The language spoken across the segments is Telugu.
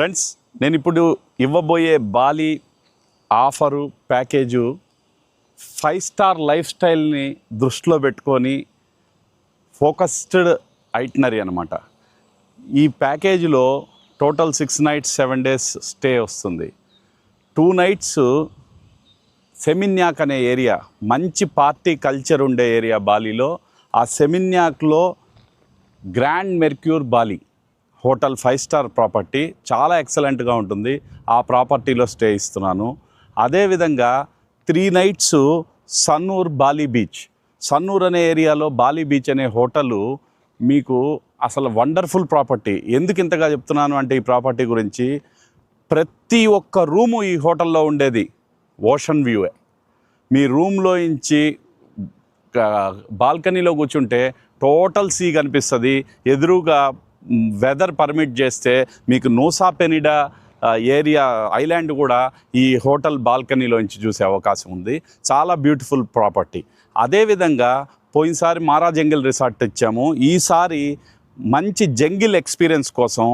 ఫ్రెండ్స్, నేను ఇప్పుడు ఇవ్వబోయే బాలి ఆఫరు ప్యాకేజు 5 స్టార్ లైఫ్ స్టైల్ని దృష్టిలో పెట్టుకొని ఫోకస్డ్ ఐటినరీ అనమాట. ఈ ప్యాకేజీలో టోటల్ 6 nights 7 days స్టే వస్తుంది. 2 nights సెమిన్యాక్ అనే ఏరియా, మంచి పార్టీ కల్చర్ ఉండే ఏరియా బాలీలో. ఆ సెమిన్యాక్లో Grand Mercure Bali hotel 5 star property చాలా ఎక్సలెంట్గా ఉంటుంది. ఆ ప్రాపర్టీలో స్టే ఇస్తున్నాను. అదేవిధంగా 3 nights సన్నూర్ బాలి బీచ్. సన్నూర్ అనే ఏరియాలో బాలి బీచ్ అనే హోటలు మీకు అసలు వండర్ఫుల్ ప్రాపర్టీ. ఎందుకు ఇంతగా చెప్తున్నాను అంటే ఈ ప్రాపర్టీ గురించి, ప్రతి ఒక్క రూము ఈ హోటల్లో ఉండేది ఓషన్ వ్యూయే. మీ రూమ్లో నుంచి బాల్కనీలో కూర్చుంటే టోటల్ సీ కనిపిస్తుంది. ఎదురుగా వెదర్ పర్మిట్ చేస్తే మీకు నూసా పెనిడా ఏరియా ఐలాండ్ కూడా ఈ హోటల్ బాల్కనీలోంచి చూసే అవకాశం ఉంది. చాలా బ్యూటిఫుల్ ప్రాపర్టీ. అదేవిధంగా పోయినసారి మారా జంగిల్ రిసార్ట్ ఇచ్చాము. ఈసారి మంచి జంగిల్ ఎక్స్పీరియన్స్ కోసం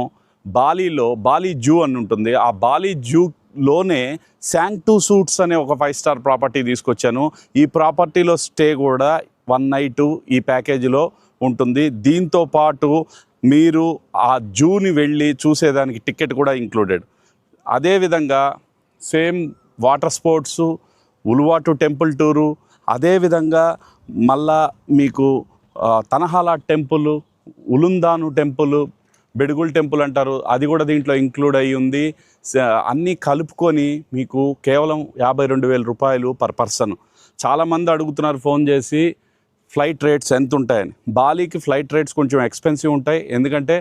బాలీలో బాలి జూ అని ఉంటుంది. ఆ బాలి జూలోనే శాంక్టూ సూట్స్ అనే ఒక 5 స్టార్ ప్రాపర్టీ తీసుకొచ్చాను. ఈ ప్రాపర్టీలో స్టే కూడా 1 night ఈ ప్యాకేజీలో ఉంటుంది. దీంతో పాటు మీరు ఆ జూని వెళ్ళి చూసేదానికి టికెట్ కూడా ఇంక్లూడెడ్. అదేవిధంగా same water sports, Uluwatu temple tour, అదేవిధంగా మళ్ళా మీకు తనహాలా టెంపుల్, ఉలుందాను టెంపుల్, బెడుగుల్ టెంపుల్ అంటారు, అది కూడా దీంట్లో ఇంక్లూడ్ అయ్యి ఉంది. అన్నీ కలుపుకొని మీకు కేవలం 52,000 రూపాయలు పర్ పర్సన్. చాలామంది అడుగుతున్నారు ఫోన్ చేసి ఫ్లైట్ రేట్స్ ఎంత ఉంటాయని. బాలీకి ఫ్లైట్ రేట్స్ కొంచెం ఎక్స్పెన్సివ్ ఉంటాయి. ఎందుకంటే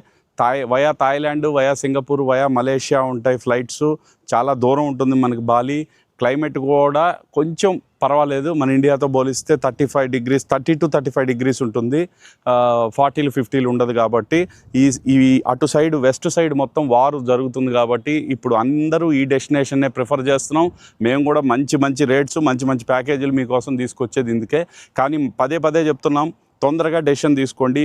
via Thailand, via Singapore, via Malaysia ఉంటాయి ఫ్లైట్స్. చాలా దూరం ఉంటుంది మనకి బాలి. క్లైమేట్ కూడా కొంచెం పర్వాలేదు, మన ఇండియాతో పోలిస్తే 30 to 35 degrees ఉంటుంది. 40 to 50 ఉండదు. కాబట్టి ఈ అటు సైడ్ వెస్ట్ సైడ్ మొత్తం వారు జరుగుతుంది. కాబట్టి ఇప్పుడు అందరూ ఈ డెస్టినేషన్నే ప్రిఫర్ చేస్తున్నాం. మేము కూడా మంచి రేట్స్, మంచి ప్యాకేజీలు మీకోసం తీసుకొచ్చేది ఇందుకే. కానీ పదే చెప్తున్నాం, తొందరగా డెసిషన్ తీసుకోండి.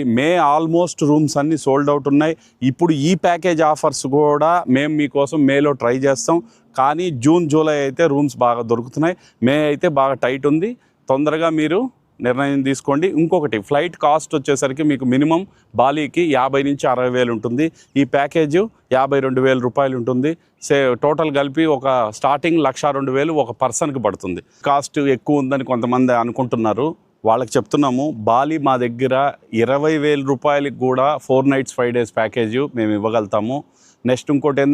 ఆల్మోస్ట్ రూమ్స్ అన్నీ సోల్డ్ అవుట్ ఉన్నాయి. ఇప్పుడు ఈ ప్యాకేజ్ ఆఫర్స్ కూడా మేము మీకోసం మేలో ట్రై చేస్తాం. కానీ జూన్ జూలై అయితే రూమ్స్ బాగా దొరుకుతున్నాయి. మే అయితే బాగా టైట్ ఉంది. తొందరగా మీరు నిర్ణయం తీసుకోండి. ఇంకొకటి, ఫ్లైట్ కాస్ట్ వచ్చేసరికి మీకు మినిమం బాలీకి 50,000 నుంచి 60,000 ఉంటుంది. ఈ ప్యాకేజు 52,000 రూపాయలు ఉంటుంది. టోటల్ కలిపి ఒక స్టార్టింగ్ 1,02,000 ఒక పర్సన్కి పడుతుంది. కాస్ట్ ఎక్కువ ఉందని కొంతమంది అనుకుంటున్నారు. వాళ్ళకి చెప్తున్నాము, బాలి మా దగ్గర 20,000 రూపాయలకి కూడా 4 nights 5 days ప్యాకేజు మేము ఇవ్వగలుగుతాము. నెక్స్ట్ ఇంకోటి ఏంటంటే